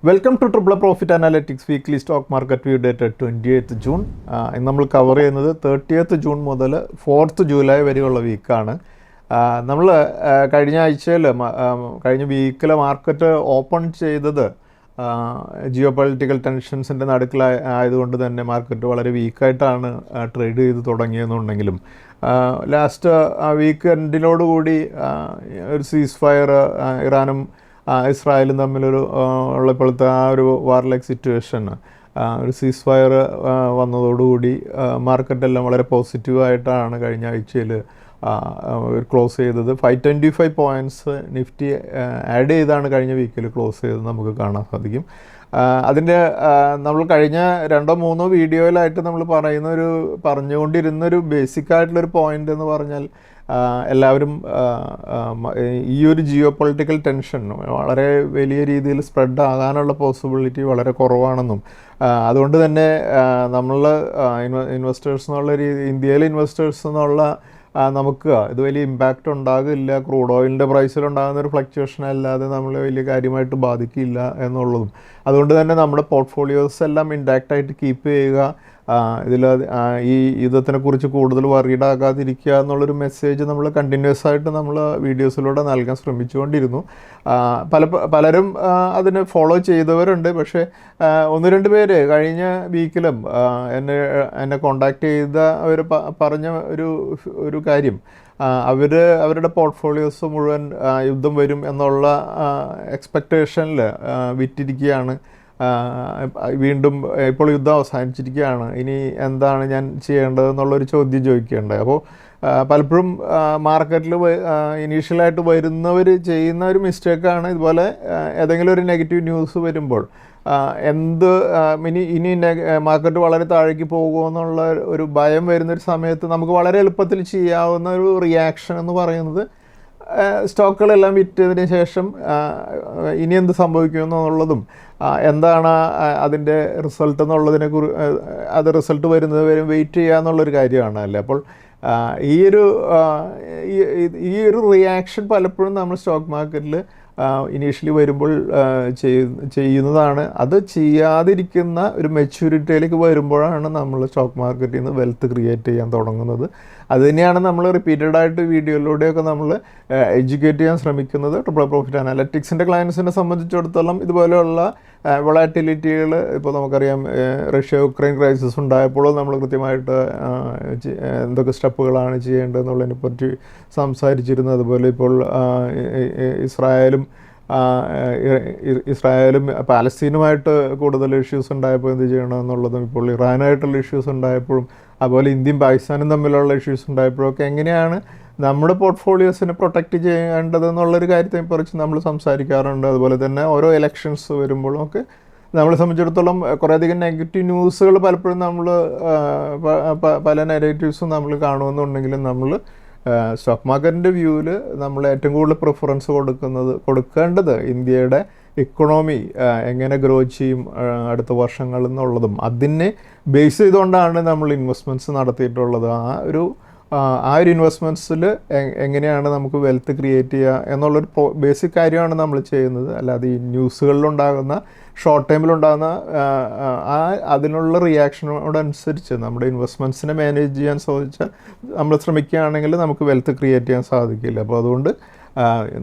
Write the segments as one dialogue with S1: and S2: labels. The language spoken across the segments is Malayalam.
S1: Welcome two triple profit analytics weekly stock market view date 28th June. ഇന്ന് നമ്മൾ കവർ ചെയ്യുന്നത് 30th ജൂൺ മുതൽ 4th ജൂലൈ വരെയുള്ള വീക്കാണ്. നമ്മൾ കഴിഞ്ഞ ആഴ്ചയിൽ കഴിഞ്ഞ വീക്കിലെ മാർക്കറ്റ് ഓപ്പൺ ചെയ്തത് ജിയോ പൊളിറ്റിക്കൽ ടെൻഷൻസിൻ്റെ നടുക്കിലായതുകൊണ്ട് തന്നെ മാർക്കറ്റ് വളരെ വീക്കായിട്ടാണ് ട്രേഡ് ചെയ്ത് തുടങ്ങിയെന്നുണ്ടെങ്കിലും ലാസ്റ്റ് വീക്ക് എൻഡിനോടുകൂടി ഒരു സീസ് ഫയർ ഇറാനും ഇസ്രായേലും തമ്മിലൊരു ഉള്ളപ്പോഴത്തെ ആ ഒരു വാർലൈക്ക് സിറ്റുവേഷൻ, ഒരു സീസ് ഫയർ വന്നതോടുകൂടി മാർക്കറ്റെല്ലാം വളരെ പോസിറ്റീവായിട്ടാണ് കഴിഞ്ഞ ആഴ്ചയിൽ ക്ലോസ് ചെയ്തത്. 525 പോയിൻറ്റ്സ് നിഫ്റ്റി ആഡ് ചെയ്താണ് കഴിഞ്ഞ വീക്കിൽ ക്ലോസ് ചെയ്തത് നമുക്ക് കാണാൻ സാധിക്കും. അതിൻ്റെ നമ്മൾ കഴിഞ്ഞ 2-3 വീഡിയോയിലായിട്ട് നമ്മൾ പറഞ്ഞുകൊണ്ടിരുന്നൊരു ബേസിക്കായിട്ടുള്ളൊരു പോയിൻ്റ് എന്ന് പറഞ്ഞാൽ എല്ലാവരും ഈ ഒരു ജിയോ പൊളിറ്റിക്കൽ ടെൻഷൻ വളരെ വലിയ രീതിയിൽ സ്പ്രെഡ് ആകാനുള്ള പോസിബിലിറ്റി വളരെ കുറവാണെന്നും അതുകൊണ്ട് തന്നെ നമ്മൾ ഇൻവെസ്റ്റേഴ്സ് എന്നുള്ള ഇന്ത്യയിലെ ഇൻവെസ്റ്റേഴ്സ് എന്നുള്ള നമുക്ക് ഇത് വലിയ ഇമ്പാക്റ്റ് ഉണ്ടാകില്ല, ക്രൂഡ് ഓയിലിൻ്റെ പ്രൈസിലുണ്ടാകുന്ന ഒരു ഫ്ലക്ച്വേഷൻ അല്ലാതെ നമ്മളെ വലിയ കാര്യമായിട്ട് ബാധിക്കില്ല എന്നുള്ളതും, അതുകൊണ്ട് തന്നെ നമ്മുടെ പോർട്ട്ഫോളിയോസ് എല്ലാം ഇൻടാക്റ്റായിട്ട് കീപ്പ് ചെയ്യുക, ഈ യുദ്ധത്തിനെക്കുറിച്ച് കൂടുതൽ വറീഡാകാതിരിക്കുക എന്നുള്ളൊരു മെസ്സേജ് നമ്മൾ കണ്ടിന്യൂസ് ആയിട്ട് നമ്മൾ വീഡിയോസിലൂടെ നൽകാൻ ശ്രമിച്ചുകൊണ്ടിരുന്നു. പലരും അതിന് ഫോളോ ചെയ്തവരുണ്ട്. പക്ഷേ 1-2 പേര് കഴിഞ്ഞ വീക്കിലും എന്നെ കോണ്ടാക്ട് ചെയ്ത അവർ പറഞ്ഞ ഒരു കാര്യം, അവരുടെ പോർട്ട്ഫോളിയോസ് മുഴുവൻ യുദ്ധം വരും എന്നുള്ള എക്സ്പെക്റ്റേഷനിൽ വിറ്റിരിക്കുകയാണ്. വീണ്ടും ഇപ്പോൾ യുദ്ധം അവസാനിച്ചിരിക്കുകയാണ്, ഇനി എന്താണ് ഞാൻ ചെയ്യേണ്ടതെന്നുള്ളൊരു ചോദ്യം ചോദിക്കുകയുണ്ടായി. അപ്പോൾ പലപ്പോഴും മാർക്കറ്റിൽ ഇനീഷ്യലായിട്ട് വരുന്നവർ ചെയ്യുന്ന ഒരു മിസ്റ്റേക്കാണ് ഇതുപോലെ ഏതെങ്കിലും ഒരു നെഗറ്റീവ് ന്യൂസ് വരുമ്പോൾ ഇനി മാർക്കറ്റ് വളരെ താഴേക്ക് പോകുമോ എന്നുള്ള ഒരു ഭയം വരുന്നൊരു സമയത്ത് നമുക്ക് വളരെ എളുപ്പത്തിൽ ചെയ്യാവുന്ന ഒരു റിയാക്ഷൻ എന്ന് പറയുന്നത് സ്റ്റോക്കുകളെല്ലാം വിറ്റതിന് ശേഷം ഇനി എന്ത് സംഭവിക്കുമെന്നുള്ളതും എന്താണ് അതിൻ്റെ റിസൾട്ട് അത് റിസൾട്ട് വരുന്നത് വരെ വെയിറ്റ് ചെയ്യുക എന്നുള്ളൊരു കാര്യമാണ് അല്ലേ. അപ്പോൾ ഈ ഒരു റിയാക്ഷൻ പലപ്പോഴും നമ്മൾ സ്റ്റോക്ക് മാർക്കറ്റിൽ ഇനീഷ്യലി വരുമ്പോൾ ചെയ്യുന്നതാണ്. അത് ചെയ്യാതിരിക്കുന്ന ഒരു മെച്യൂരിറ്റിയിലേക്ക് വരുമ്പോഴാണ് നമ്മൾ സ്റ്റോക്ക് മാർക്കറ്റിൽ നിന്ന് വെൽത്ത് ക്രിയേറ്റ് ചെയ്യാൻ തുടങ്ങുന്നത്. അത് തന്നെയാണ് നമ്മൾ റിപ്പീറ്റഡായിട്ട് വീഡിയോയിലൂടെയൊക്കെ നമ്മൾ എഡ്യൂക്കേറ്റ് ചെയ്യാൻ ശ്രമിക്കുന്നത്. ട്രിപ്പിൾ പ്രോഫിറ്റ് അനാലിറ്റിക്സിൻ്റെ ക്ലയൻസിനെ സംബന്ധിച്ചിടത്തോളം ഇതുപോലെയുള്ള വൊളാറ്റിലിറ്റികൾ, ഇപ്പോൾ നമുക്കറിയാം റഷ്യ യുക്രൈൻ ക്രൈസിസ് ഉണ്ടായപ്പോഴും നമ്മൾ കൃത്യമായിട്ട് എന്തൊക്കെ സ്റ്റെപ്പുകളാണ് ചെയ്യേണ്ടതെന്നുള്ളതിനെ പറ്റി സംസാരിച്ചിരുന്നു. അതുപോലെ ഇപ്പോൾ ഇസ്രായേലും പാലസ്തീനുമായിട്ട് കൂടുതൽ ഇഷ്യൂസ് ഉണ്ടായപ്പോൾ എന്ത് ചെയ്യണം എന്നുള്ളതും, ഇപ്പോൾ ഇറാനായിട്ടുള്ള ഇഷ്യൂസ് ഉണ്ടായപ്പോഴും, അതുപോലെ ഇന്ത്യയും പാകിസ്ഥാനും തമ്മിലുള്ള ഇഷ്യൂസ് ഉണ്ടായപ്പോഴൊക്കെ എങ്ങനെയാണ് നമ്മുടെ പോർട്ട്ഫോളിയോസിനെ പ്രൊട്ടക്റ്റ് ചെയ്യേണ്ടതെന്നുള്ളൊരു കാര്യത്തെക്കുറിച്ച് നമ്മൾ സംസാരിക്കാറുണ്ട്. അതുപോലെ തന്നെ ഓരോ ഇലക്ഷൻസ് വരുമ്പോഴും ഒക്കെ നമ്മളെ സംബന്ധിച്ചിടത്തോളം കുറേയധികം നെഗറ്റീവ് ന്യൂസുകൾ പലപ്പോഴും നമ്മൾ പല നെഗറ്റീവ്സും നമ്മൾ കാണുമെന്നുണ്ടെങ്കിലും നമ്മൾ സ്റ്റോക്ക് മാർക്കറ്റിൻ്റെ വ്യൂവിൽ നമ്മൾ ഏറ്റവും കൂടുതൽ പ്രിഫറൻസ് കൊടുക്കേണ്ടത് ഇന്ത്യയുടെ ഇക്കണോമി എങ്ങനെ ഗ്രോ ചെയ്യും അടുത്ത വർഷങ്ങളിൽ എന്നുള്ളതും അതിനെ ബേസ് ചെയ്തുകൊണ്ടാണ് നമ്മൾ ഇൻവെസ്റ്റ്മെൻറ്റ്സ് നടത്തിയിട്ടുള്ളത്. ആ ഒരു ഇൻവെസ്റ്റ്മെൻറ്റ്സിൽ എങ്ങനെയാണ് നമുക്ക് വെൽത്ത് ക്രിയേറ്റ് ചെയ്യുക എന്നുള്ളൊരു ബേസിക് കാര്യമാണ് നമ്മൾ ചെയ്യുന്നത്. അല്ലാതെ ഈ ന്യൂസുകളിലുണ്ടാകുന്ന ഷോർട്ട് ടൈമിലുണ്ടാകുന്ന അതിനുള്ള റിയാക്ഷനോടനുസരിച്ച് നമ്മുടെ ഇൻവെസ്റ്റ്മെൻറ്റ്സിനെ മാനേജ് ചെയ്യാൻ നമ്മൾ ശ്രമിക്കുകയാണെങ്കിൽ നമുക്ക് വെൽത്ത് ക്രിയേറ്റ് ചെയ്യാൻ സാധിക്കില്ല. അപ്പോൾ അതുകൊണ്ട്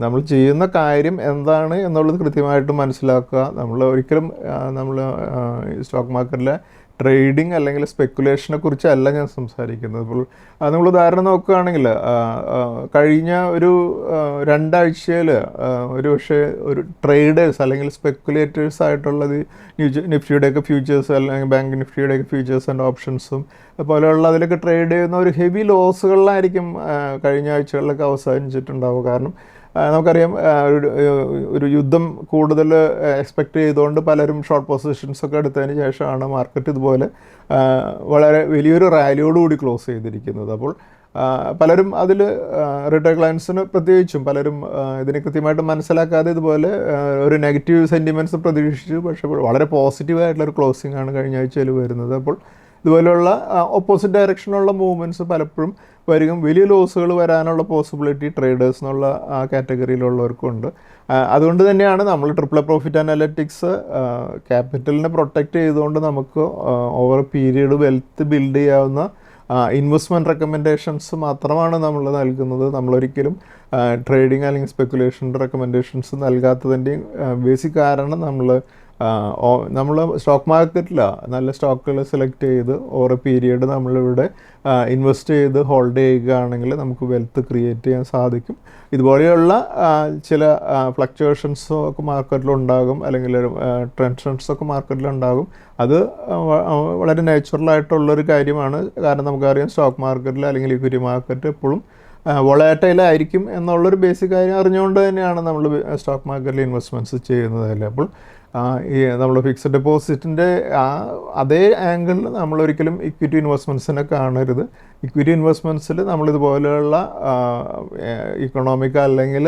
S1: നമ്മൾ ചെയ്യുന്ന കാര്യം എന്താണ് എന്നുള്ളത് കൃത്യമായിട്ട് മനസ്സിലാക്കുക. നമ്മൾ ഒരിക്കലും സ്റ്റോക്ക് മാർക്കറ്റിലെ ട്രേഡിങ് അല്ലെങ്കിൽ സ്പെക്കുലേഷനെ കുറിച്ചല്ല ഞാൻ സംസാരിക്കുന്നത്. ഇപ്പോൾ നമ്മൾ ഉദാഹരണം നോക്കുകയാണെങ്കിൽ കഴിഞ്ഞ ഒരു 2 ആഴ്ചയിൽ പക്ഷേ ഒരു ട്രേഡേഴ്സ് അല്ലെങ്കിൽ സ്പെക്കുലേറ്റേഴ്സ് ആയിട്ടുള്ളത് നിഫ്റ്റിയുടെയൊക്കെ ഫ്യൂച്ചേഴ്സ് അല്ലെങ്കിൽ ബാങ്ക് നിഫ്റ്റിയുടെയൊക്കെ ഫ്യൂച്ചേഴ്സ് ആൻഡ് ഓപ്ഷൻസും പോലെയുള്ള അതിലൊക്കെ ട്രേഡ് ചെയ്യുന്ന ഒരു ഹെവി ലോസുകളിലായിരിക്കും കഴിഞ്ഞ ആഴ്ചകളിലൊക്കെ അവസാനിച്ചിട്ടുണ്ടാവുക. കാരണം നമുക്കറിയാം ഒരു യുദ്ധം കൂടുതൽ എക്സ്പെക്റ്റ് ചെയ്തുകൊണ്ട് പലരും ഷോർട്ട് പൊസിഷൻസൊക്കെ എടുത്തതിന് ശേഷമാണ് മാർക്കറ്റ് ഇതുപോലെ വളരെ വലിയൊരു റാലിയോടുകൂടി ക്ലോസ് ചെയ്തിരിക്കുന്നത്. അപ്പോൾ പലരും അതിൽ റിട്ടയർ ക്ലയൻസിന് പ്രത്യേകിച്ചും പലരും ഇതിനെ കൃത്യമായിട്ട് മനസ്സിലാക്കാതെ ഇതുപോലെ ഒരു നെഗറ്റീവ് സെൻറ്റിമെൻറ്റ്സ് പ്രതീക്ഷിച്ചു. പക്ഷേ വളരെ പോസിറ്റീവായിട്ടുള്ളൊരു ക്ലോസിംഗ് ആണ് കഴിഞ്ഞ ആഴ്ചയിൽ വരുന്നത്. അപ്പോൾ ഇതുപോലെയുള്ള ഓപ്പോസിറ്റ് ഡയറക്ഷനുള്ള മൂവ്മെൻറ്റ്സ് പലപ്പോഴും വരികയും വലിയ ലോസുകൾ വരാനുള്ള പോസിബിലിറ്റി ട്രേഡേഴ്സ് എന്നുള്ള ആ കാറ്റഗറിയിലുള്ളവർക്കുണ്ട്. അതുകൊണ്ട് തന്നെയാണ് നമ്മൾ ട്രിപ്പിൾ പ്രോഫിറ്റ് അനാലിറ്റിക്സ് ക്യാപിറ്റലിനെ പ്രൊട്ടക്റ്റ് ചെയ്തുകൊണ്ട് നമുക്ക് ഓവർ പീരീഡ് വെൽത്ത് ബിൽഡ് ചെയ്യാവുന്ന ഇൻവെസ്റ്റ്മെൻറ്റ് റെക്കമെൻഡേഷൻസ് മാത്രമാണ് നമ്മൾ നൽകുന്നത്. നമ്മളൊരിക്കലും ട്രേഡിങ് അല്ലെങ്കിൽ സ്പെക്കുലേഷൻ്റെ റെക്കമെൻഡേഷൻസ് നൽകാത്തതിൻ്റെയും ബേസിക് കാരണം നമ്മൾ സ്റ്റോക്ക് മാർക്കറ്റിലാണ് നല്ല സ്റ്റോക്കുകൾ സെലക്ട് ചെയ്ത് ഓരോ പീരിയഡ് നമ്മളിവിടെ ഇൻവെസ്റ്റ് ചെയ്ത് ഹോൾഡ് ചെയ്യുകയാണെങ്കിൽ നമുക്ക് വെൽത്ത് ക്രിയേറ്റ് ചെയ്യാൻ സാധിക്കും. ഇതുപോലെയുള്ള ചില ഫ്ലക്ച്വേഷൻസോ ഒക്കെ മാർക്കറ്റിലുണ്ടാകും, അല്ലെങ്കിൽ ടെൻഷൻസൊക്കെ മാർക്കറ്റിലുണ്ടാകും. അത് വളരെ നാച്ചുറലായിട്ടുള്ളൊരു കാര്യമാണ്. കാരണം നമുക്കറിയാം സ്റ്റോക്ക് മാർക്കറ്റിൽ അല്ലെങ്കിൽ ഇക്വിറ്റി മാർക്കറ്റ് എപ്പോഴും വോളാറ്റൈലായിരിക്കും എന്നുള്ളൊരു ബേസിക് കാര്യം അറിഞ്ഞുകൊണ്ട് തന്നെയാണ് നമ്മൾ സ്റ്റോക്ക് മാർക്കറ്റിൽ ഇൻവെസ്റ്റ്മെൻറ്റ്സ് ചെയ്യുന്നതല്ലേ. അപ്പോൾ ഈ നമ്മൾ ഫിക്സഡ് ഡെപ്പോസിറ്റിൻ്റെ അതേ ആംഗിളിൽ നമ്മളൊരിക്കലും ഇക്വിറ്റി ഇൻവെസ്റ്റ്മെൻറ്റ്സിനെ കാണരുത്. ഇക്വിറ്റി ഇൻവെസ്റ്റ്മെൻറ്റ്സിൽ നമ്മളിതുപോലെയുള്ള ഇക്കണോമിക് അല്ലെങ്കിൽ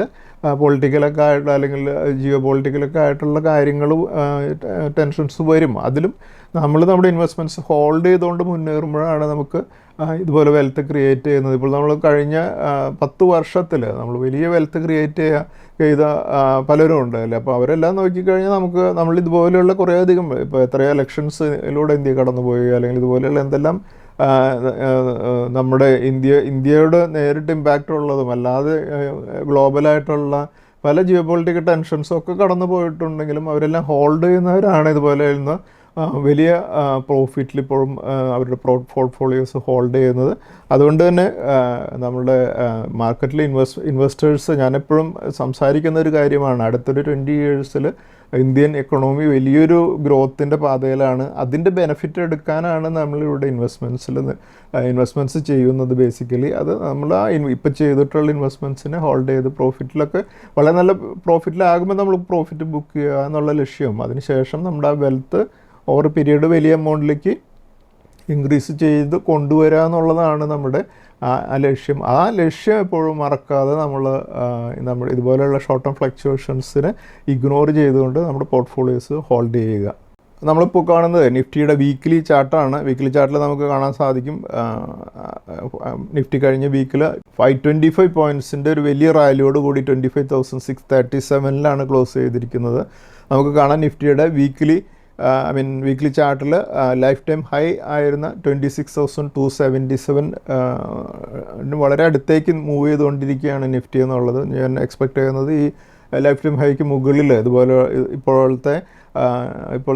S1: പൊളിറ്റിക്കലൊക്കെ ആയിട്ട് അല്ലെങ്കിൽ ജിയോ പൊളിറ്റിക്കലൊക്കെ ആയിട്ടുള്ള കാര്യങ്ങളും ടെൻഷൻസ് വരും. അതിലും നമ്മൾ നമ്മുടെ ഇൻവെസ്റ്റ്മെൻറ്റ്സ് ഹോൾഡ് ചെയ്തുകൊണ്ട് മുന്നേറുമ്പോഴാണ് നമുക്ക് ഇതുപോലെ വെൽത്ത് ക്രിയേറ്റ് ചെയ്യുന്നത്. ഇപ്പോൾ നമ്മൾ കഴിഞ്ഞ 10 വർഷത്തിൽ നമ്മൾ വലിയ വെൽത്ത് ക്രിയേറ്റ് ചെയ്ത പലരും ഉണ്ട് അല്ലേ. അപ്പോൾ അവരെല്ലാം നോക്കിക്കഴിഞ്ഞാൽ നമ്മളിതുപോലെയുള്ള കുറേയധികം ഇപ്പോൾ എത്രയോ ഇലക്ഷൻസിലൂടെ ഇന്ത്യ കടന്നുപോയി, അല്ലെങ്കിൽ ഇതുപോലെയുള്ള എന്തെല്ലാം നമ്മുടെ ഇന്ത്യയോട് നേരിട്ട് ഇമ്പാക്റ്റ് ഉള്ളതും അല്ലാതെ ഗ്ലോബലായിട്ടുള്ള പല ജിയോ പൊളിറ്റിക്കൽ ടെൻഷൻസും ഒക്കെ കടന്നു പോയിട്ടുണ്ടെങ്കിലും അവരെല്ലാം ഹോൾഡ് ചെയ്യുന്നവരാണ് ഇതുപോലെ വലിയ പ്രോഫിറ്റിൽ ഇപ്പോഴും അവരുടെ പോർട്ട്ഫോളിയോസ് ഹോൾഡ് ചെയ്യുന്നത്. അതുകൊണ്ട് തന്നെ നമ്മളുടെ മാർക്കറ്റിലെ ഇൻവെസ്റ്റേഴ്സ് ഞാനെപ്പോഴും സംസാരിക്കുന്ന ഒരു കാര്യമാണ്, അടുത്തൊരു 20 yearsൽ ഇന്ത്യൻ എക്കണോമി വലിയൊരു ഗ്രോത്തിൻ്റെ പാതയിലാണ്. അതിൻ്റെ ബെനിഫിറ്റ് എടുക്കാനാണ് നമ്മളിവിടെ ഇൻവെസ്റ്റ്മെൻറ്റ്സ് ചെയ്യുന്നത് ബേസിക്കലി. അത് നമ്മൾ ഇപ്പോൾ ചെയ്തിട്ടുള്ള ഇൻവെസ്റ്റ്മെൻറ്റ്സിനെ ഹോൾഡ് ചെയ്ത് പ്രോഫിറ്റിലൊക്കെ വളരെ നല്ല പ്രോഫിറ്റിലാകുമ്പോൾ നമ്മൾ പ്രോഫിറ്റ് ബുക്ക് ചെയ്യുക എന്നുള്ള ലക്ഷ്യം. അതിനുശേഷം നമ്മുടെ ആ വെൽത്ത് ഓവർ പീരീഡ് വലിയ എമൗണ്ടിലേക്ക് ഇൻക്രീസ് ചെയ്ത് കൊണ്ടുവരിക എന്നുള്ളതാണ് നമ്മുടെ ലക്ഷ്യം. ആ ലക്ഷ്യം എപ്പോഴും മറക്കാതെ നമ്മൾ ഇതുപോലെയുള്ള ഷോർട്ട് ടേം ഫ്ലക്ച്വേഷൻസിനെ ഇഗ്നോർ ചെയ്തുകൊണ്ട് നമ്മുടെ പോർട്ട്ഫോളിയോസ് ഹോൾഡ് ചെയ്യുക. നമ്മളിപ്പോൾ കാണുന്നത് നിഫ്റ്റിയുടെ വീക്ക്ലി ചാർട്ടാണ്. വീക്ക്ലി ചാർട്ടിൽ നമുക്ക് കാണാൻ സാധിക്കും നിഫ്റ്റി കഴിഞ്ഞ വീക്കിൽ 525 പോയിൻറ്റ്സിൻ്റെ ഒരു വലിയ റാലിയോട് കൂടി 25,637 ക്ലോസ് ചെയ്തിരിക്കുന്നത്. നമുക്ക് കാണാം നിഫ്റ്റിയുടെ വീക്ക്ലി ചാർട്ടിൽ ലൈഫ് ടൈം ഹൈ ആയിരുന്ന 26,277 വളരെ അടുത്തേക്ക് മൂവ് ചെയ്തുകൊണ്ടിരിക്കുകയാണ് നിഫ്റ്റി എന്നുള്ളത്. ഞാൻ എക്സ്പെക്റ്റ് ചെയ്യുന്നത് ഈ ലൈഫ് ടൈം ഹൈക്ക് മുകളിൽ ഇതുപോലെ ഇപ്പോൾ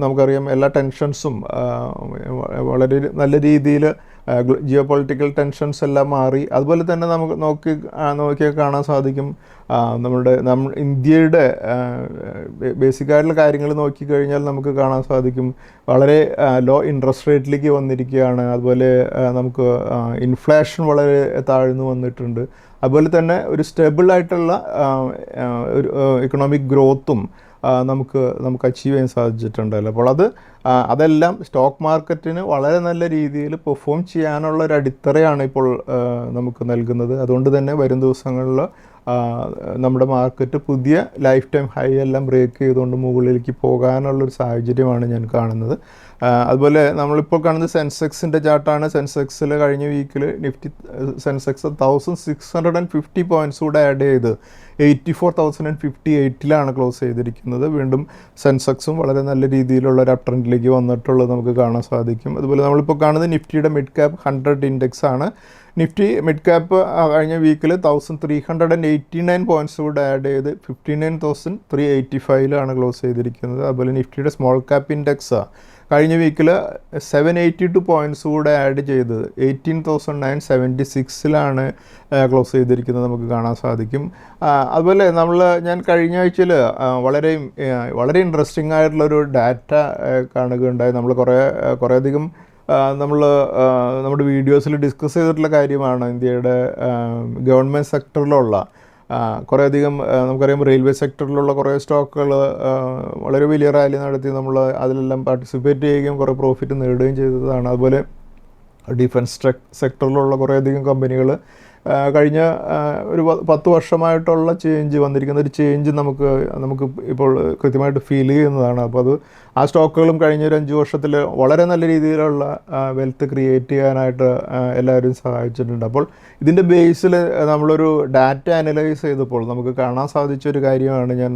S1: നമുക്കറിയാം എല്ലാ ടെൻഷൻസും വളരെ നല്ല രീതിയിൽ ജിയോ പൊളിറ്റിക്കൽ ടെൻഷൻസ് എല്ലാം മാറി. അതുപോലെ തന്നെ നമുക്ക് നോക്കിയാൽ കാണാൻ സാധിക്കും ഇന്ത്യയുടെ ബേസിക്കായിട്ടുള്ള കാര്യങ്ങൾ നോക്കിക്കഴിഞ്ഞാൽ നമുക്ക് കാണാൻ സാധിക്കും വളരെ ലോ ഇൻട്രസ്റ്റ് റേറ്റിലേക്ക് വന്നിരിക്കുകയാണ്. അതുപോലെ നമുക്ക് ഇൻഫ്ലേഷൻ വളരെ താഴ്ന്നു വന്നിട്ടുണ്ട്. അതുപോലെ തന്നെ ഒരു സ്റ്റേബിളായിട്ടുള്ള ഒരു ഇക്കണോമിക് ഗ്രോത്തും നമുക്ക് അച്ചീവ് ചെയ്യാൻ സാധിച്ചിട്ടുണ്ടല്ലോ. അപ്പോൾ അതെല്ലാം സ്റ്റോക്ക് മാർക്കറ്റിന് വളരെ നല്ല രീതിയിൽ പെർഫോം ചെയ്യാനുള്ള ഒരു അടിത്തറയാണ് ഇപ്പോൾ നമുക്ക് നൽകുന്നത്. അതുകൊണ്ട് തന്നെ വരും ദിവസങ്ങളിൽ നമ്മുടെ മാർക്കറ്റ് പുതിയ ലൈഫ് ടൈം ഹൈ എല്ലാം ബ്രേക്ക് ചെയ്തുകൊണ്ട് മുകളിലേക്ക് പോകാനുള്ളൊരു സാഹചര്യമാണ് ഞാൻ കാണുന്നത്. അതുപോലെ നമ്മളിപ്പോൾ കാണുന്നത് സെൻസെക്സിൻ്റെ ചാർട്ടാണ്. സെൻസെക്സിൽ കഴിഞ്ഞ വീക്കിൽ സെൻസെക്സ് 1650 പോയിൻറ്റ്സ് കൂടെ ആഡ് ചെയ്ത് 84,058 ക്ലോസ് ചെയ്തിരിക്കുന്നത്. വീണ്ടും സെൻസെക്സും വളരെ നല്ല രീതിയിലുള്ള ഒരു അപ് ട്രെൻഡിലേക്ക് വന്നിട്ടുള്ളത് നമുക്ക് കാണാൻ സാധിക്കും. അതുപോലെ നമ്മളിപ്പോൾ കാണുന്നത് നിഫ്റ്റിയുടെ മിഡ് ക്യാപ്പ് 100 ഇൻഡെക്സ് ആണ്. നിഫ്റ്റി മിഡ് ക്യാപ്പ് കഴിഞ്ഞ വീക്കിൽ 1389 പോയിൻറ്റ്സ് കൂടെ ആഡ് ചെയ്ത് 59,385 ക്ലോസ് ചെയ്തിരിക്കുന്നത്. അതുപോലെ നിഫ്റ്റിയുടെ സ്മോൾ ക്യാപ്പ് ഇൻഡെക്സ് കഴിഞ്ഞ വീക്കിൽ 782 പോയിൻറ്റ്സ് കൂടെ ആഡ് ചെയ്ത് 18,976 ക്ലോസ് ചെയ്തിരിക്കുന്നത് നമുക്ക് കാണാൻ സാധിക്കും. അതുപോലെ ഞാൻ കഴിഞ്ഞ ആഴ്ചയിൽ വളരെ ഇൻട്രസ്റ്റിംഗ് ആയിട്ടുള്ളൊരു ഡാറ്റ കാണുകയുണ്ടായി. നമ്മൾ കുറേയധികം നമ്മുടെ വീഡിയോസിൽ ഡിസ്കസ് ചെയ്തിട്ടുള്ള കാര്യമാണ്. ഇന്ത്യയുടെ ഗവൺമെൻറ് സെക്ടറിലുള്ള കുറേയധികം നമുക്കറിയാം റെയിൽവേ സെക്ടറിലുള്ള കുറേ സ്റ്റോക്കുകൾ വളരെ വലിയ റാലി നടത്തി നമ്മൾ അതിലെല്ലാം പാർട്ടിസിപ്പേറ്റ് ചെയ്യുകയും കുറേ പ്രോഫിറ്റ് നേടുകയും ചെയ്തതാണ്. അതുപോലെ ഡിഫൻസ് സെക്ടറിലുള്ള കുറേയധികം കമ്പനികൾ കഴിഞ്ഞ ഒരു 10 വർഷമായിട്ടുള്ള വന്നിരിക്കുന്ന ഒരു ചേഞ്ച് നമുക്ക് ഇപ്പോൾ കൃത്യമായിട്ട് ഫീൽ ചെയ്യുന്നതാണ്. അപ്പോൾ അത് ആ സ്റ്റോക്കുകളും കഴിഞ്ഞ ഒരു 5 വർഷത്തിൽ വളരെ നല്ല രീതിയിലുള്ള വെൽത്ത് ക്രിയേറ്റ് ചെയ്യാനായിട്ട് എല്ലാവരും സഹായിച്ചിട്ടുണ്ട്. അപ്പോൾ ഇതിൻ്റെ ബേസിൽ നമ്മളൊരു ഡാറ്റ അനലൈസ് ചെയ്തപ്പോൾ നമുക്ക് കാണാൻ സാധിച്ചൊരു കാര്യമാണ് ഞാൻ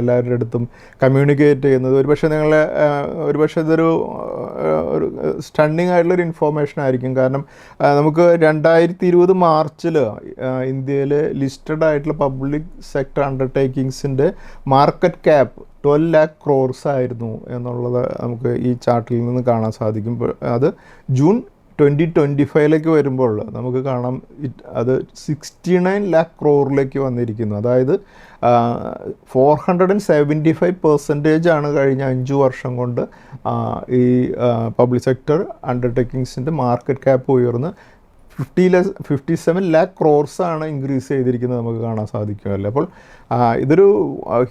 S1: എല്ലാവരുടെ അടുത്തും കമ്മ്യൂണിക്കേറ്റ് ചെയ്യുന്നത്. ഒരുപക്ഷെ ഇതൊരു സ്റ്റണ്ണിങ് ആയിട്ടുള്ളൊരു ഇൻഫോർമേഷൻ ആയിരിക്കും. കാരണം നമുക്ക് 2020 മാർച്ചിൽ ഇന്ത്യയിൽ ലിസ്റ്റഡ് ആയിട്ടുള്ള പബ്ലിക് സെക്ടർ അണ്ടർടേക്കിങ്സിൻ്റെ മാർക്കറ്റ് ക്യാപ്പ് 12 lakh crores ആയിരുന്നു എന്നുള്ളത് നമുക്ക് ഈ ചാർട്ടിൽ നിന്ന് കാണാൻ സാധിക്കും. അത് ജൂൺ 2025 വരുമ്പോൾ നമുക്ക് കാണാം അത് 69 lakh crore വന്നിരിക്കുന്നു. അതായത് 475% ആണ് കഴിഞ്ഞ 5 വർഷം കൊണ്ട് ഈ പബ്ലിക് സെക്ടർ അണ്ടർടേക്കിങ്സിൻ്റെ മാർക്കറ്റ് ക്യാപ്പ് ഉയർന്ന് 57 lakh crores ആണ് ഇൻക്രീസ് ചെയ്തിരിക്കുന്നത് നമുക്ക് കാണാൻ സാധിക്കുമല്ലോ. അപ്പോൾ ഇതൊരു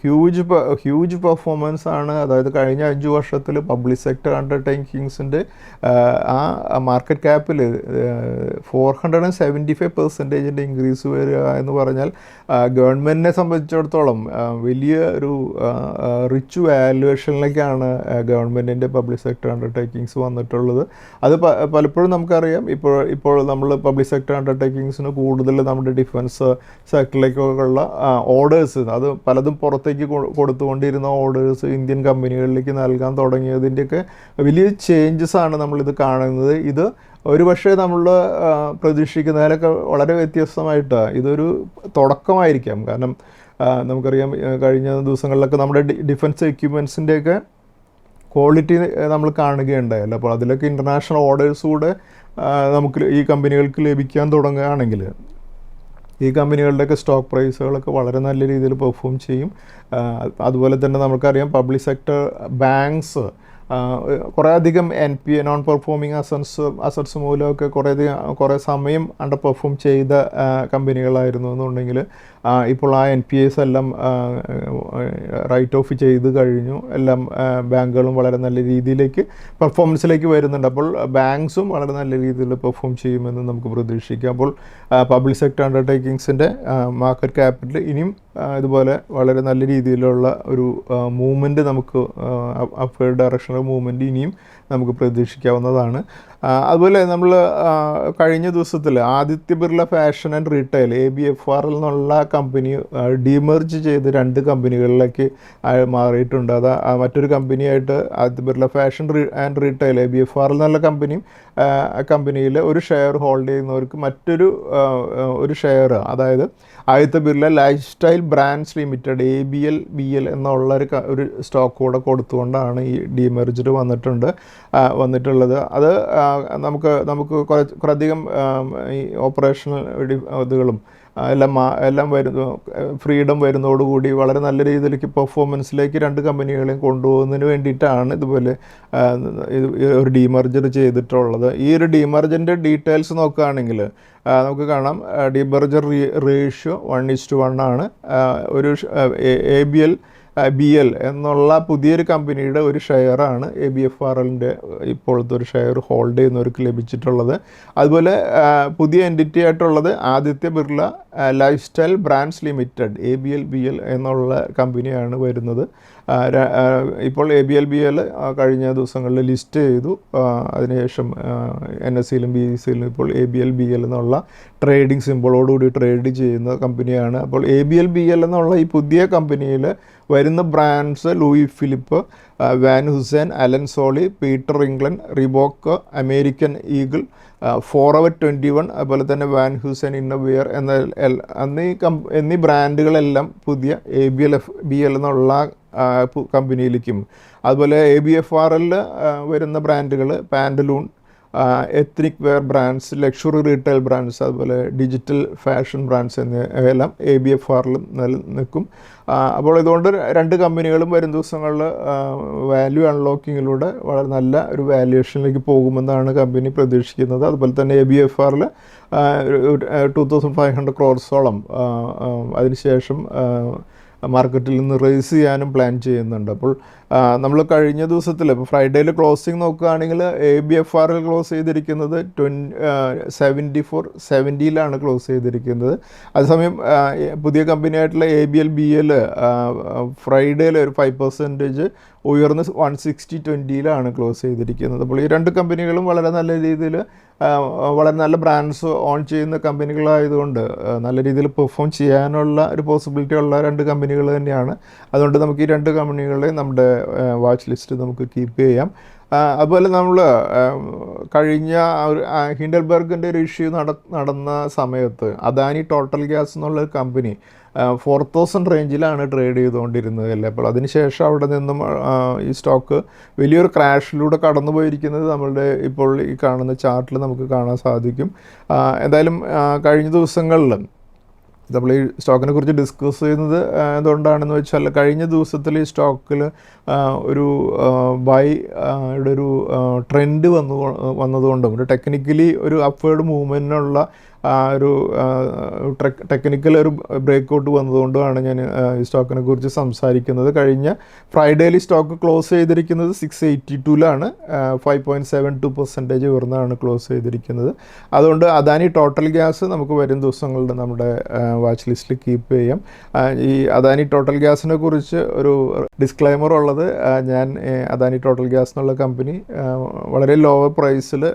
S1: ഹ്യൂജ് പെർഫോമൻസ് ആണ്. അതായത് കഴിഞ്ഞ 5 വർഷത്തിൽ പബ്ലിക് സെക്ടർ അണ്ടർടേക്കിങ്സിൻ്റെ ആ മാർക്കറ്റ് ക്യാപ്പിൽ 475% ഇൻക്രീസ് വരിക എന്ന് പറഞ്ഞാൽ ഗവൺമെൻറ്റിനെ സംബന്ധിച്ചിടത്തോളം വലിയ ഒരു റിച്ച് വാല്യുവേഷനിലേക്കാണ് ഗവൺമെൻറ്റിൻ്റെ പബ്ലിക് സെക്ടർ അണ്ടർടേക്കിങ്സ് വന്നിട്ടുള്ളത്. അത് പലപ്പോഴും നമുക്കറിയാം. ഇപ്പോൾ നമ്മൾ പബ്ലിക് സെക്ടർ അണ്ടർടേക്കിങ്സിന് കൂടുതൽ നമ്മുടെ ഡിഫൻസ് സെക്ടറിലേക്കുള്ള ഓർഡേഴ്സ്, അത് പലതും പുറത്തേക്ക് കൊടുത്തുകൊണ്ടിരുന്ന ഓർഡേഴ്സ് ഇന്ത്യൻ കമ്പനികളിലേക്ക് നൽകാൻ തുടങ്ങിയതിൻ്റെയൊക്കെ വലിയ ചേഞ്ചസ് ആണ് നമ്മളിത് കാണുന്നത്. ഇത് ഒരുപക്ഷെ നമ്മൾ പ്രതീക്ഷിക്കുന്നതിലൊക്കെ വളരെ വ്യത്യസ്തമായിട്ട് ഇതൊരു തുടക്കമായിരിക്കാം. കാരണം നമുക്കറിയാം കഴിഞ്ഞ ദിവസങ്ങളിലൊക്കെ നമ്മുടെ ഡിഫൻസ് എക്യുപ്മെൻസിൻ്റെയൊക്കെ ക്വാളിറ്റി നമ്മൾ കാണുകയുണ്ടായല്ലോ. അപ്പോൾ അതിലൊക്കെ ഇൻ്റർനാഷണൽ ഓർഡേഴ്സ് കൂടെ നമുക്ക് ഈ കമ്പനികൾക്ക് ലഭിക്കാൻ തുടങ്ങുകയാണെങ്കിൽ ഈ കമ്പനികളുടെയൊക്കെ സ്റ്റോക്ക് പ്രൈസുകളൊക്കെ വളരെ നല്ല രീതിയിൽ പെർഫോം ചെയ്യും. അതുപോലെ തന്നെ നമുക്കറിയാം പബ്ലിക് സെക്ടർ ബാങ്ക്സ് കുറേ അധികം NPA നോൺ പെർഫോമിങ് അസറ്റ്സ് മൂലമൊക്കെ കുറേ സമയം അണ്ടർ പെർഫോം ചെയ്ത കമ്പനികളായിരുന്നു എന്നുണ്ടെങ്കിൽ ഇപ്പോൾ ആ NPAs എല്ലാം റൈറ്റ് ഓഫ് ചെയ്ത് കഴിഞ്ഞു. എല്ലാം ബാങ്കുകളും വളരെ നല്ല രീതിയിലേക്ക് പെർഫോമൻസിലേക്ക് വരുന്നുണ്ട്. അപ്പോൾ ബാങ്ക്സും വളരെ നല്ല രീതിയിൽ പെർഫോം ചെയ്യുമെന്ന് നമുക്ക് പ്രതീക്ഷിക്കാം. അപ്പോൾ പബ്ലിക് സെക്ടർ അണ്ടർടേക്കിങ്സിൻ്റെ മാർക്കറ്റ് ക്യാപിറ്റൽ ഇനിയും ഇതുപോലെ വളരെ നല്ല രീതിയിലുള്ള ഒരു മൂവ്മെൻറ്റ് നമുക്ക് അപ്വേർഡ് ഡയറക്ഷണൽ മൂവ്മെൻറ്റ് ഇനിയും നമുക്ക് പ്രതീക്ഷിക്കാവുന്നതാണ്. അതുപോലെ നമ്മൾ കഴിഞ്ഞ ദിവസത്തിൽ Aditya Birla Fashion and Retail ABFRL എന്നുള്ള കമ്പനി ഡീമെർജ് ചെയ്ത് 2 കമ്പനികളിലേക്ക് മാറിയിട്ടുണ്ട്. അത് മറ്റൊരു കമ്പനിയായിട്ട് Aditya Birla Fashion and Retail ABFRL എന്നുള്ള കമ്പനിയിൽ ഒരു ഷെയർ ഹോൾഡ് ചെയ്യുന്നവർക്ക് മറ്റൊരു ഷെയർ, അതായത് Aditya Birla life style brands limited ABLBL എന്നുള്ള ഒരു സ്റ്റോക്ക് കൂടെ കൊടുത്തുകൊണ്ടാണ് ഈ ഡീമെർജർ വന്നിട്ടുള്ളത്. അത് നമുക്ക് കുറേയധികം ഈ ഓപ്പറേഷണൽ ഇതുകളും എല്ലാം ഫ്രീഡം വരുന്നതോടുകൂടി വളരെ നല്ല രീതിയിലേക്ക് പെർഫോമൻസിലേക്ക് 2 കമ്പനികളെയും കൊണ്ടുപോകുന്നതിന് വേണ്ടിയിട്ടാണ് ഇതുപോലെ ഒരു ഡീമർജർ ചെയ്തിട്ടുള്ളത്. ഈ ഒരു ഡീമർജറിൻ്റെ ഡീറ്റെയിൽസ് നോക്കുകയാണെങ്കിൽ നമുക്ക് കാണാം ഡീമർജർ റേഷ്യോ 1:1 ആണ്. ഒരു ABLBL എന്നുള്ള പുതിയൊരു കമ്പനിയുടെ ഒരു ഷെയറാണ് ABFRLൻ്റെ ഇപ്പോഴത്തെ ഒരു ഷെയർ ഹോൾഡ് ചെയ്യുന്നവർക്ക് ലഭിച്ചിട്ടുള്ളത്. അതുപോലെ പുതിയ എൻറ്റിറ്റി ആയിട്ടുള്ളത് Aditya Birla life style brands limited ABLBL എന്നുള്ള കമ്പനിയാണ് വരുന്നത്. ഇപ്പോൾ ABLBL കഴിഞ്ഞ ദിവസങ്ങളിൽ ലിസ്റ്റ് ചെയ്തു. അതിനുശേഷം NSEയിലും BSEയിലും ഇപ്പോൾ ABLBL എന്നുള്ള ട്രേഡിംഗ് സിമ്പിളോടുകൂടി ട്രേഡ് ചെയ്യുന്ന കമ്പനിയാണ്. അപ്പോൾ ABLBL എന്നുള്ള ഈ പുതിയ കമ്പനിയിൽ വരുന്ന brands Louis Philippe, Van Heusen, Allen Solly, Peter England, Reebok, American Eagle, Forever 21, അതുപോലെ തന്നെ വാൻ ഹുസൈൻ ഇന്നോവിയർ എന്നീ ബ്രാൻഡുകളെല്ലാം പുതിയ ABLBL എന്നുള്ള കമ്പനിയിലേക്കും, അതുപോലെ ABFRL വരുന്ന ബ്രാൻഡുകൾ Pantaloon, ethnic wear brands, luxury retail brands, അതുപോലെ ഡിജിറ്റൽ ഫാഷൻ ബ്രാൻഡ്സ് എന്നിവയെല്ലാം ABFRL നിൽക്കും. അപ്പോൾ ഇതുകൊണ്ട് 2 കമ്പനികളും വരും ദിവസങ്ങളിൽ വാല്യൂ അൺലോക്കിങ്ങിലൂടെ വളരെ നല്ല ഒരു വാല്യുവേഷനിലേക്ക് പോകുമെന്നാണ് കമ്പനി പ്രതീക്ഷിക്കുന്നത്. അതുപോലെ തന്നെ ABFRL 2500 crores അതിനുശേഷം മാർക്കറ്റിൽ നിന്ന് റേസ് ചെയ്യാനും പ്ലാൻ ചെയ്യുന്നുണ്ട്. അപ്പോൾ നമ്മൾ കഴിഞ്ഞ ദിവസത്തിൽ ഇപ്പോൾ ഫ്രൈഡേയിൽ ക്ലോസിംഗ് നോക്കുകയാണെങ്കിൽ ABFRL ക്ലോസ് ചെയ്തിരിക്കുന്നത് 74.70 ക്ലോസ് ചെയ്തിരിക്കുന്നത്. അതേസമയം പുതിയ കമ്പനിയായിട്ടുള്ള ABLBL ഫ്രൈഡേയിൽ ഒരു 5% ഉയർന്ന് 160.20 ക്ലോസ് ചെയ്തിരിക്കുന്നത്. അപ്പോൾ ഈ രണ്ട് കമ്പനികളും വളരെ നല്ല രീതിയിൽ വളരെ നല്ല ബ്രാൻഡ്സ് ഓൺ ചെയ്യുന്ന കമ്പനികളായതുകൊണ്ട് നല്ല രീതിയിൽ പെർഫോം ചെയ്യാനുള്ള ഒരു പോസിബിലിറ്റി ഉള്ള രണ്ട് കമ്പനികൾ തന്നെയാണ്. അതുകൊണ്ട് നമുക്ക് ഈ രണ്ട് കമ്പനികളെ നമ്മുടെ വാച്ച് ലിസ്റ്റ് നമുക്ക് കീപ്പ് ചെയ്യാം. അതുപോലെ നമ്മൾ കഴിഞ്ഞ ഒരു ഹിൻഡൽബർഗിൻ്റെ ഒരു ഇഷ്യൂ നടന്ന സമയത്ത് അദാനി ടോട്ടൽ ഗ്യാസ് എന്നുള്ളൊരു കമ്പനി 4,000 റേഞ്ചിലാണ് ട്രേഡ് ചെയ്തുകൊണ്ടിരുന്നത് അല്ലേ. അപ്പോൾ അതിനുശേഷം അവിടെ നിന്നും ഈ സ്റ്റോക്ക് വലിയൊരു ക്രാഷിലൂടെ കടന്നു പോയിരിക്കുന്നത് നമ്മളുടെ ഇപ്പോൾ ഈ കാണുന്ന ചാർട്ടിൽ നമുക്ക് കാണാൻ സാധിക്കും. എന്തായാലും കഴിഞ്ഞ ദിവസങ്ങളിൽ നമ്മൾ ഈ സ്റ്റോക്കിനെ കുറിച്ച് ഡിസ്കസ് ചെയ്യുന്നത് എന്തുകൊണ്ടാണെന്ന് വെച്ചാൽ കഴിഞ്ഞ ദിവസത്തിൽ ഈ സ്റ്റോക്കിൽ ഒരു ബൈയുടെ ഒരു ട്രെൻഡ് വന്നതുകൊണ്ടും ഒരു ടെക്നിക്കലി ഒരു അപ്വേർഡ് മൂവ്മെൻറ്റിനുള്ള ഒരു ടെക്നിക്കൽ ഒരു ബ്രേക്ക് വന്നതുകൊണ്ടാണ് ഞാൻ ഈ സ്റ്റോക്കിനെ കുറിച്ച് സംസാരിക്കുന്നത്. കഴിഞ്ഞ ഫ്രൈഡേയിൽ സ്റ്റോക്ക് ക്ലോസ് ചെയ്തിരിക്കുന്നത് 682 5.72% ഉയർന്നാണ് ക്ലോസ് ചെയ്തിരിക്കുന്നത്. അതുകൊണ്ട് അദാനി ടോട്ടൽ ഗ്യാസ് നമുക്ക് വരും ദിവസങ്ങളിൽ നമ്മുടെ വാച്ച് ലിസ്റ്റിൽ കീപ്പ് ചെയ്യാം. ഈ അദാനി ടോട്ടൽ ഗ്യാസിനെ കുറിച്ച് ഒരു ഡിസ്ക്ലൈമർ ഉള്ളത്, ഞാൻ അദാനി ടോട്ടൽ ഗ്യാസ് എന്നുള്ള കമ്പനി വളരെ ലോവർ പ്രൈസിൽ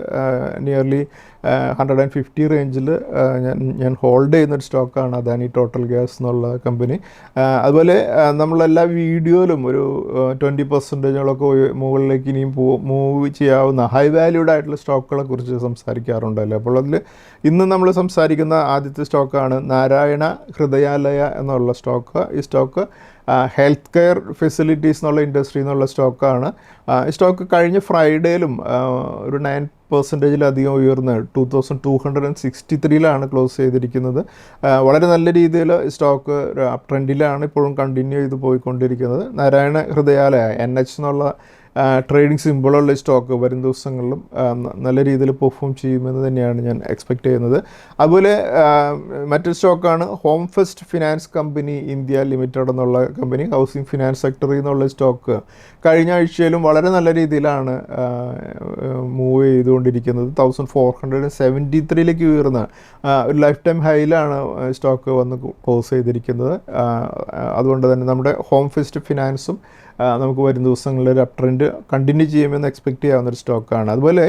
S1: നിയർലി 150 റേഞ്ചിൽ ഞാൻ ഹോൾഡ് ചെയ്യുന്നൊരു സ്റ്റോക്കാണ് അദാനി ടോട്ടൽ ഗ്യാസ് എന്നുള്ള കമ്പനി. അതുപോലെ നമ്മളെല്ലാ വീഡിയോയിലും ഒരു 20%ഓളൊക്കെ മുകളിലേക്ക് ഇനിയും മൂവ് ചെയ്യാവുന്ന ഹൈ വാല്യൂഡ് ആയിട്ടുള്ള സ്റ്റോക്കുകളെ കുറിച്ച് സംസാരിക്കാറുണ്ടല്ലോ. അപ്പോൾ അതിൽ ഇന്ന് നമ്മൾ സംസാരിക്കുന്ന ആദ്യത്തെ സ്റ്റോക്കാണ് നാരായണ ഹൃദയാലയ എന്നുള്ള സ്റ്റോക്ക്. ഈ സ്റ്റോക്ക് ഹെൽത്ത് കെയർ ഫെസിലിറ്റീസ് എന്നുള്ള ഇൻഡസ്ട്രി എന്നുള്ള സ്റ്റോക്കാണ്. ഈ സ്റ്റോക്ക് കഴിഞ്ഞ ഫ്രൈഡേയിലും ഒരു 9% ഉയർന്ന് 2263 ക്ലോസ് ചെയ്തിരിക്കുന്നത്. വളരെ നല്ല രീതിയിൽ സ്റ്റോക്ക് അപ് ട്രെൻഡിലാണ് ഇപ്പോഴും കണ്ടിന്യൂ ചെയ്ത് പോയിക്കൊണ്ടിരിക്കുന്നത്. നാരായണ ഹൃദയാലയ NH എന്നുള്ള ട്രേഡിംഗ് സിമ്പിളുള്ള സ്റ്റോക്ക് വരും ദിവസങ്ങളിലും നല്ല രീതിയിൽ പെർഫോം ചെയ്യുമെന്ന് തന്നെയാണ് ഞാൻ എക്സ്പെക്റ്റ് ചെയ്യുന്നത്. അതുപോലെ മറ്റൊരു സ്റ്റോക്കാണ് home First finance company India limited എന്നുള്ള കമ്പനി, ഹൗസിംഗ് ഫിനാൻസ് സെക്ടറിൽ നിന്നുള്ള സ്റ്റോക്ക് കഴിഞ്ഞ ആഴ്ചയിലും വളരെ നല്ല രീതിയിലാണ് മൂവ് ചെയ്തുകൊണ്ടിരിക്കുന്നത്. 1473 ഉയർന്ന് ഒരു ലൈഫ് ടൈം ഹൈയിലാണ് സ്റ്റോക്ക് വന്ന് ക്ലോസ് ചെയ്തിരിക്കുന്നത്. അതുകൊണ്ട് തന്നെ നമ്മുടെ ഹോം ഫസ്റ്റ് ഫിനാൻസും നമുക്ക് വരും ദിവസങ്ങളിൽ ഒരു അപ് ട്രെൻഡ് കണ്ടിന്യൂ ചെയ്യുമെന്ന് എക്സ്പെക്റ്റ് ചെയ്യാവുന്നൊരു സ്റ്റോക്കാണ്. അതുപോലെ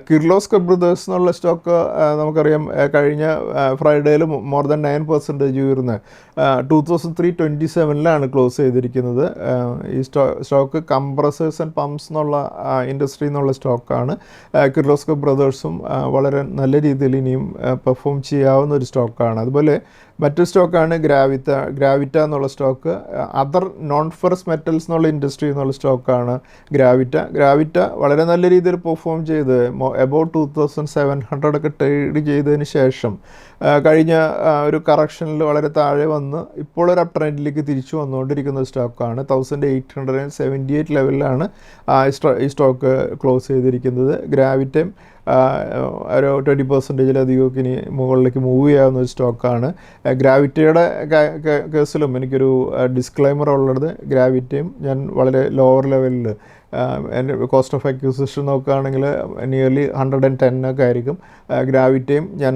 S1: കിർലോസ്കർ ബ്രദേഴ്സ് എന്നുള്ള സ്റ്റോക്ക് നമുക്കറിയാം കഴിഞ്ഞ ഫ്രൈഡേയിൽ മോർ ദാൻ 9% ഉയർന്ന് 2327 ക്ലോസ് ചെയ്തിരിക്കുന്നത്. ഈ സ്റ്റോക്ക് കംപ്രസേഴ്സ് ആൻഡ് പമ്പ്സ് എന്നുള്ള ഇൻഡസ്ട്രി എന്നുള്ള സ്റ്റോക്കാണ്. കിർലോസ്കർ ബ്രദേഴ്സും വളരെ നല്ല രീതിയിൽ ഇനിയും പെർഫോം ചെയ്യാവുന്ന ഒരു സ്റ്റോക്കാണ്. അതുപോലെ മറ്റൊരു സ്റ്റോക്കാണ് ഗ്രാവിറ്റ എന്നുള്ള stock. Other non ferrous metals എന്നുള്ള ഇൻഡസ്ട്രി എന്നുള്ള സ്റ്റോക്കാണ് ഗ്രാവിറ്റ വളരെ നല്ല രീതിയിൽ പെർഫോം ചെയ്ത് എബൌട്ട് 2700 ട്രേഡ് ചെയ്തതിന് ശേഷം കഴിഞ്ഞ ഒരു കറക്ഷനിൽ വളരെ താഴെ വന്ന് ഇപ്പോൾ ഒരു അപ് ട്രെൻഡിലേക്ക് തിരിച്ചു വന്നുകൊണ്ടിരിക്കുന്ന സ്റ്റോക്കാണ്. 1878 ലെവലിലാണ് ഈ സ്റ്റോക്ക് ക്ലോസ് ചെയ്തിരിക്കുന്നത്. ഗ്രാവിറ്റയും ഒരു 20%-ലധികമൊക്കെ ഇനി മുകളിലേക്ക് മൂവ് ചെയ്യാവുന്ന ഒരു സ്റ്റോക്കാണ്. ഗ്രാവിറ്റയുടെ കേസിലും എനിക്കൊരു ഡിസ്ക്ലൈമർ ഉള്ളത്, ഗ്രാവിറ്റയും ഞാൻ വളരെ ലോവർ ലെവലിൽ എൻ്റെ കോസ്റ്റ് ഓഫ് അക്വിസിഷൻ നോക്കുകയാണെങ്കിൽ നിയർലി 110 ആയിരിക്കും. ഗ്രാവിറ്റയും ഞാൻ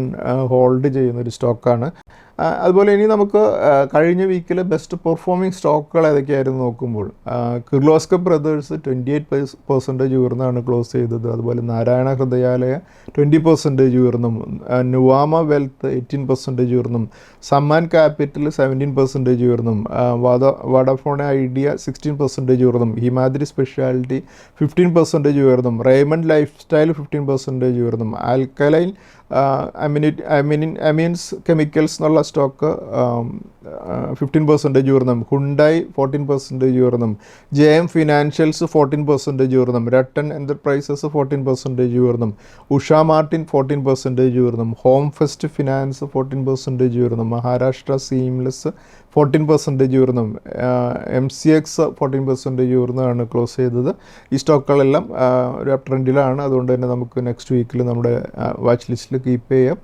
S1: ഹോൾഡ് ചെയ്യുന്നൊരു സ്റ്റോക്കാണ്. അതുപോലെ ഇനി നമുക്ക് കഴിഞ്ഞ വീക്കിൽ ബെസ്റ്റ് പെർഫോമിംഗ് സ്റ്റോക്കുകൾ ഏതൊക്കെയായിരുന്നു നോക്കുമ്പോൾ കിർലോസ്കർ ബ്രദേഴ്സ് 28% ഉയർന്നാണ് ക്ലോസ് ചെയ്തത്. അതുപോലെ നാരായണ ഹൃദയാലയ 20% ഉയർന്നും, നുവാമ വെൽത്ത് 18% ഉയർന്നും, സമ്മാൻ ക്യാപിറ്റൽ 17% ഉയർന്നും, വോഡാഫോൺ ഐഡിയ 16% ഉയർന്നും, ഹിമാദ്രി സ്പെഷ്യാലിറ്റി 15% ഉയർന്നും, റേമണ്ട് ലൈഫ് സ്റ്റൈൽ 15% ഉയർന്നും, ആൽക്കലൈൻ അമീൻസ് കെമിക്കൽസ് എന്നുള്ള സ്റ്റോക്ക് 15% ഉയർന്നും, ഹുണ്ടായി 14% ഉയർന്നും, JM ഫിനാൻഷ്യൽസ് 14% ഉയർന്നും, രട്ടൻ എൻ്റർപ്രൈസസ് 14% ഉയർന്നും, ഉഷ മാർട്ടിൻ 14% ഉയർന്നും, ഹോം ഫസ്റ്റ് ഫിനാൻസ് 14% ഉയർന്നും, മഹാരാഷ്ട്ര സീംലെസ് 14% ഉയർന്നും, MCX 14% ഉയർന്നാണ് ക്ലോസ് ചെയ്തത്. ഈ സ്റ്റോക്കുകളെല്ലാം ഒരു അപ് ട്രെൻഡിലാണ്. അതുകൊണ്ട് തന്നെ നമുക്ക് നെക്സ്റ്റ് വീക്കിൽ നമ്മുടെ വാച്ച് ലിസ്റ്റിൽ കീപ്പ് ചെയ്യാം.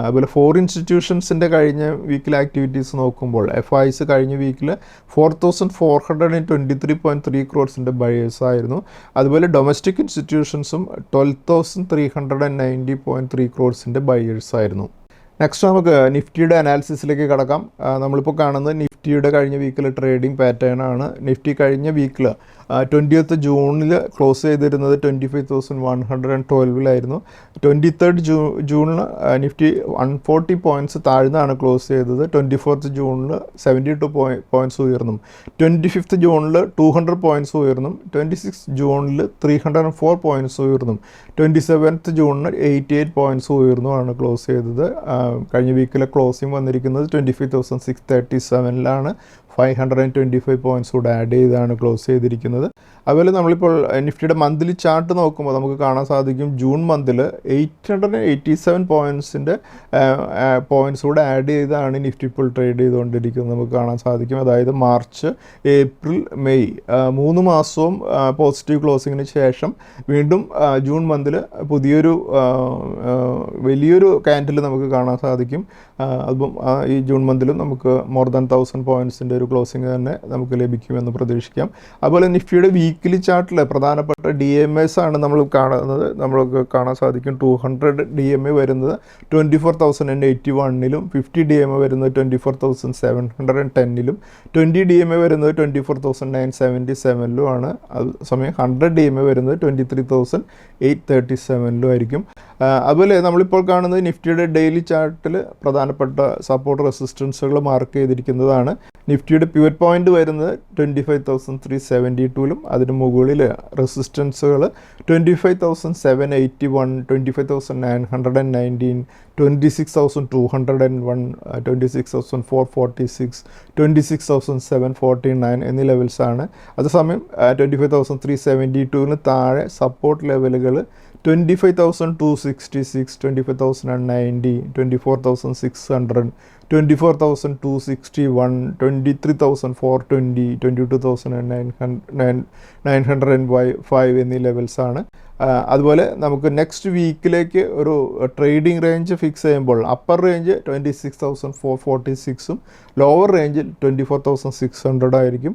S1: അതുപോലെ 4 ഇൻസ്റ്റിറ്റ്യൂഷൻസിൻ്റെ കഴിഞ്ഞ വീക്കിലെ ആക്ടിവിറ്റീസ് നോക്കുക നോക്കുമ്പോൾ FIs കഴിഞ്ഞ വീക്കിൽ 4423.3 ക്രോഡ്സിൻ്റെ ബയേഴ്സ് ആയിരുന്നു. അതുപോലെ ഡൊമസ്റ്റിക് ഇൻസ്റ്റിറ്റ്യൂഷൻസും 12,390.3 ക്രോഡ്സിൻ്റെ ബയേഴ്സ് ആയിരുന്നു. നെക്സ്റ്റ് നമുക്ക് നിഫ്റ്റിയുടെ അനാലിസിസിലേക്ക് കടക്കാം. നമ്മളിപ്പോൾ കാണുന്നത് നിഫ്റ്റിയുടെ കഴിഞ്ഞ വീക്കിലെ ട്രേഡിംഗ് പാറ്റേൺ ആണ്. നിഫ്റ്റി കഴിഞ്ഞ വീക്കിൽ 20th ജൂണിൽ ക്ലോസ് ചെയ്തിരുന്നത് 25,112 23rd ജൂണിൽ നിഫ്റ്റി 140 പോയിൻറ്റ്സ് താഴ്ന്നാണ് ക്ലോസ് ചെയ്തത്. 24th ജൂണിൽ 72 പോയിൻറ്റ്സ് ഉയർന്നു. 25th ജൂണിൽ 200 പോയിൻറ്റ്സ് ഉയർന്നു. 26th ജൂണിൽ 304 പോയിൻറ്റ്സ് ഉയർന്നു. 27th ജൂണിൽ 88 പോയിൻറ്റ്സ് ഉയർന്നുമാണ് ക്ലോസ് ചെയ്തത്. കഴിഞ്ഞ വീക്കിലെ ക്ലോസിംഗ് വന്നിരിക്കുന്നത് 25,637 525 പോയിൻറ്റ്സ് കൂടെ ആഡ് ചെയ്താണ് ക്ലോസ് ചെയ്തിരിക്കുന്നത്. അതുപോലെ നമ്മളിപ്പോൾ നിഫ്റ്റിയുടെ മന്ത്ലി ചാർട്ട് നോക്കുമ്പോൾ നമുക്ക് കാണാൻ സാധിക്കും ജൂൺ മന്തിൽ 887 പോയിൻറ്റ്സ് കൂടെ ആഡ് ചെയ്താണ് നിഫ്റ്റി ഇപ്പോൾ ട്രേഡ് ചെയ്തുകൊണ്ടിരിക്കുന്നത് നമുക്ക് കാണാൻ സാധിക്കും. അതായത് മാർച്ച്, ഏപ്രിൽ, മെയ് 3 മാസവും പോസിറ്റീവ് ക്ലോസിങ്ങിന് ശേഷം വീണ്ടും ജൂൺ മന്തിൽ പുതിയൊരു വലിയൊരു ക്യാൻഡിൽ നമുക്ക് കാണാൻ സാധിക്കും. അപ്പം ഈ ജൂൺ മന്തിലും നമുക്ക് മോർ ദാൻ 1000 പോയിൻറ്റ്സിൻ്റെ ഒരു ക്ലോസിംഗ് തന്നെ നമുക്ക് ലഭിക്കുമെന്ന് പ്രതീക്ഷിക്കാം. അതുപോലെ നിഫ്റ്റിയുടെ വീക്കിലി ചാർട്ടിൽ പ്രധാനപ്പെട്ട DMAs ആണ് നമ്മൾ കാണുന്നത്. നമ്മൾക്ക് കാണാൻ സാധിക്കും 200 DMA വരുന്നത് 24,081 50 DMA വരുന്നത് 24,710 20 DMA വരുന്നത് 24,977 ആണ്. അതേസമയം 100 DMA വരുന്നത് 23,837 ആയിരിക്കും. അതുപോലെ നമ്മളിപ്പോൾ കാണുന്നത് നിഫ്റ്റിയുടെ ഡെയിലി ചാർട്ടിൽ പ്രധാനപ്പെട്ട സപ്പോർട്ട് റെസിസ്റ്റൻസുകൾ മാർക്ക് ചെയ്തിരിക്കുന്നതാണ്. നിഫ്റ്റിയുടെ പിവറ്റ് പോയിന്റ് വരുന്നത് 25,372 അതിന് മുകളിൽ റെസിസ്റ്റൻസുകൾ 25,781 25,919 26,201 26,446 26,749 എന്നീ ലെവൽസാണ്. അതേസമയം 25,372 താഴെ സപ്പോർട്ട് ലെവലുകൾ 25,266 25,090 24,600 24,261 23,420 22,905 എന്നീ ലെവൽസാണ്. അതുപോലെ നമുക്ക് നെക്സ്റ്റ് വീക്കിലേക്ക് ഒരു ട്രേഡിംഗ് റേഞ്ച് ഫിക്സ് ചെയ്യുമ്പോൾ അപ്പർ റേഞ്ച് 26,446 ലോവർ റേഞ്ചിൽ 24,600 ആയിരിക്കും.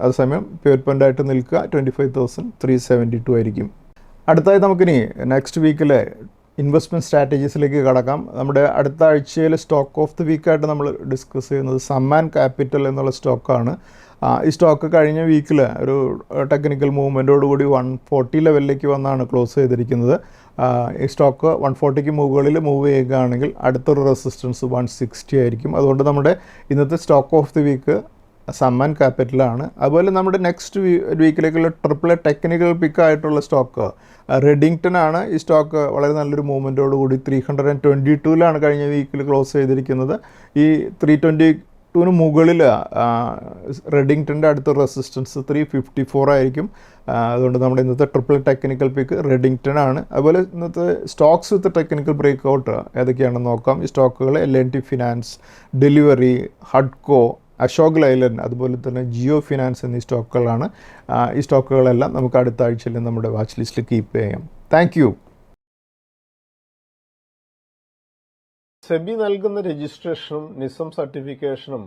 S1: അതേസമയം പിവറ്റ് പോയിൻ്റായിട്ട് നിൽക്കുക 25,372 ആയിരിക്കും. അടുത്തായി നമുക്കിനി നെക്സ്റ്റ് വീക്കിലെ ഇൻവെസ്റ്റ്മെൻറ്റ് സ്ട്രാറ്റജീസിലേക്ക് കടക്കാം. നമ്മുടെ അടുത്ത ആഴ്ചയിലെ സ്റ്റോക്ക് ഓഫ് ദി വീക്കായിട്ട് നമ്മൾ ഡിസ്കസ് ചെയ്യുന്നത് സമ്മാൻ ക്യാപിറ്റൽ എന്നുള്ള സ്റ്റോക്കാണ്. ഈ സ്റ്റോക്ക് കഴിഞ്ഞ വീക്കിൽ ഒരു ടെക്നിക്കൽ മൂവ്മെൻറ്റോടുകൂടി 140 ലെവലിലേക്ക് വന്നാണ് ക്ലോസ് ചെയ്തിരിക്കുന്നത്. ഈ സ്റ്റോക്ക് 140ക്ക് മുകളിൽ മൂവ് ചെയ്യുകയാണെങ്കിൽ അടുത്തൊരു റെസിസ്റ്റൻസ് 160 ആയിരിക്കും. അതുകൊണ്ട് നമ്മുടെ ഇന്നത്തെ stock of the week Sammaan ക്യാപിറ്റലാണ്. അതുപോലെ നമ്മുടെ നെക്സ്റ്റ് വീക്കിലേക്കുള്ള AAA ടെക്നിക്കൽ പിക്കായിട്ടുള്ള സ്റ്റോക്ക് റെഡിങ്ടൺ ആണ്. ഈ സ്റ്റോക്ക് വളരെ നല്ലൊരു മൂവ്മെൻറ്റോടുകൂടി 322 കഴിഞ്ഞ വീക്കിൽ ക്ലോസ് ചെയ്തിരിക്കുന്നത്. ഈ 322 മുകളിൽ റെഡിങ്ടൻ്റെ അടുത്ത റെസിസ്റ്റൻസ് 354 ആയിരിക്കും. അതുകൊണ്ട് നമ്മുടെ ഇന്നത്തെ AAA ടെക്നിക്കൽ പിക്ക് റെഡിങ്ടൺ ആണ്. അതുപോലെ ഇന്നത്തെ stocks with technical break out ഏതൊക്കെയാണെന്ന് നോക്കാം. ഈ സ്റ്റോക്കുകൾ L&T ഫിനാൻസ്, ഡെലിവറി, ഹഡ്കോ, അശോക് ലൈലൻഡ്, അതുപോലെ തന്നെ ജിയോ ഫിനാൻസ് എന്നീ സ്റ്റോക്കുകളാണ്. ഈ സ്റ്റോക്കുകളെല്ലാം നമുക്ക് അടുത്ത ആഴ്ചയിൽ നമ്മുടെ വാച്ച് ലിസ്റ്റിൽ കീപ്പ് ചെയ്യാം. Thank you. സെബി നൽകുന്ന രജിസ്ട്രേഷനും നിസം സർട്ടിഫിക്കേഷനും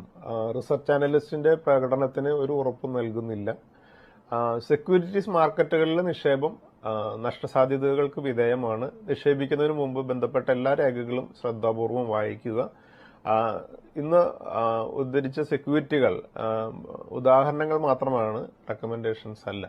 S1: റിസർച്ച് അനലിസ്റ്റിന്റെ പ്രകടനത്തിന് ഒരു ഉറപ്പും നൽകുന്നില്ല. സെക്യൂരിറ്റീസ് മാർക്കറ്റുകളിലെ നിക്ഷേപം നഷ്ടസാധ്യതകൾക്ക് വിധേയമാണ്. നിക്ഷേപിക്കുന്നതിന് മുമ്പ് ബന്ധപ്പെട്ട എല്ലാ രേഖകളും ശ്രദ്ധാപൂർവം വായിക്കുക. ഇന്ന് ഉദ്ധരിച്ച സെക്യൂരിറ്റികൾ ഉദാഹരണങ്ങൾ മാത്രമാണ്, റെക്കമെൻഡേഷൻസ് അല്ല.